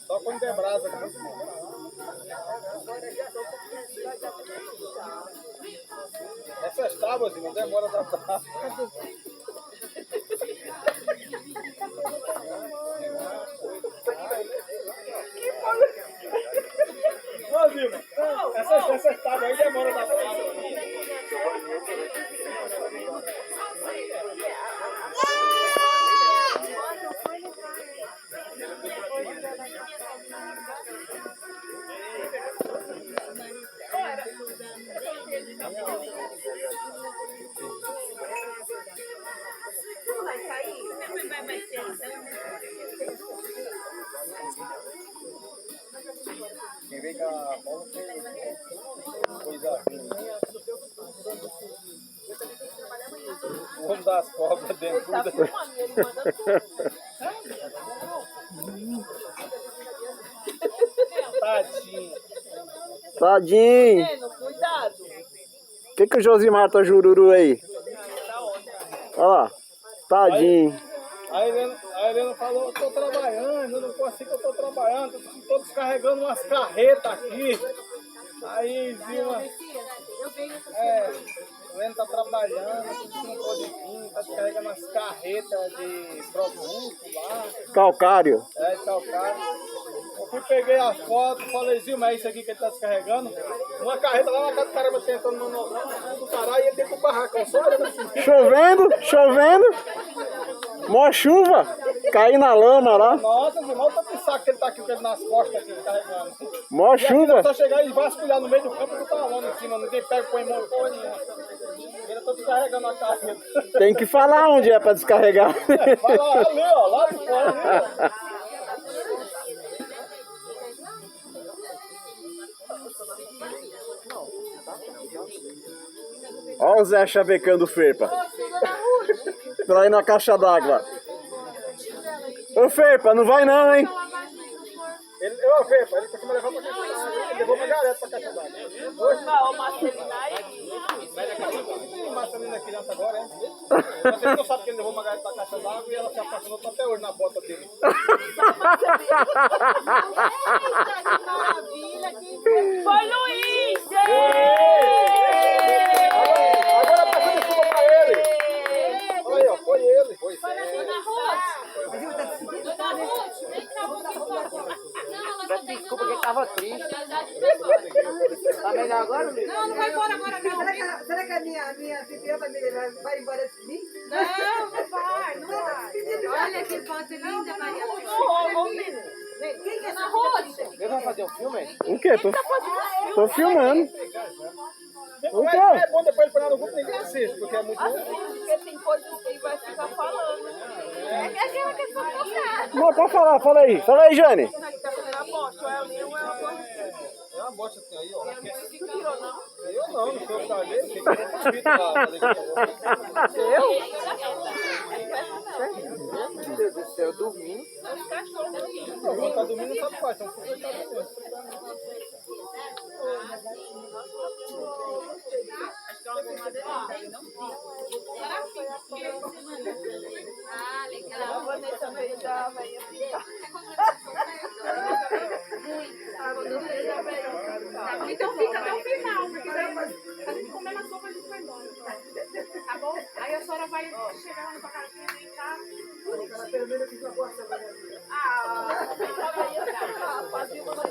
Só quando tem brasa. Essas tábuas, não demora da brasa. Ô, Zilma, essas tábuas aí demora da brasa. Quem vem com a bola tem coisa ruim. Vamos dar as cobras dentro. Tadinho. Tadinho. Cuidado. O que o Josimar tá jururu aí? Olha lá. Tadinho. A Helena falou, eu tô trabalhando, eu não consigo, eu tô trabalhando, tô descarregando umas carretas aqui. Aí, viu? A Helena tá trabalhando, não pode vir, tá descarregando umas carretas de produto lá. Calcário. De calcário. Eu fui, peguei a foto, falei, Zilma, é isso aqui que ele tá descarregando. Uma carreta lá na casa do caramba tentando no nobrão do caralho e ele dentro do barracão, só olhando assim. Chovendo. Mó chuva. Caí na lama lá. Nossa, Zilma, olha o tanto de saco que ele tá aqui com ele nas costas aqui, carregando. Mó chuva. É só chegar e vasculhar no meio do campo e tá lá em cima, ninguém pega e põe mão porra nenhuma. Ele tá descarregando a carreta. Tem que falar onde é pra descarregar. Vai lá, ali, ó, lá de fora, ali, ó. Olha o Zé chavecando o Ferpa. Pra ir na caixa d'água. Ô Ferpa, não vai não, hein? Ô, Ferpa, ele costuma levar pra caixa d'água. Ele levou uma galera pra caixa d'água. Hoje, Ó, o Marcelino aí. o Marcelino é criança agora, hein? Você não sabe que ele levou uma galera pra caixa d'água e ela se apaixonou até hoje na bota dele. Foi Luiz! Agora passa de chuva pra ele. Olha aí, ó, foi ele. Foi Dona Ruth! Dona Ruth, vem cá, Desculpa que ele tava triste. Tá melhor agora, Luiz? Não vai embora agora não. Será que a minha filha vai embora de mim? Não vai. Olha que foto linda, Maria. Ô, menino. Quem que é Dona Ruth? Ele vai fazer um filme? O quê? Tô filmando. É bom depois ele pegar no grupo e ninguém assiste, porque é muito bom. Porque tem coisas que ele vai ficar falando. É aquela questão do cara. Não, pode falar, fala aí, Jane. Tá fazendo a bosta, é uma bosta. É uma bosta assim aí, ó. Que tirou, não? Eu não sou o cara dele, tem que ter um vídeo lá. Meu Deus do céu, dormindo. Quando tá dormindo, não sabe quais, então você tá dormindo. Ah, legal. A Vanessa veio da Bahia. Então fica até o final, porque daí a gente comer na sopa e a gente vai embora. Tá bom? Aí a senhora vai chegar lá na sua casa e deitar. Ah, fazia uma embora.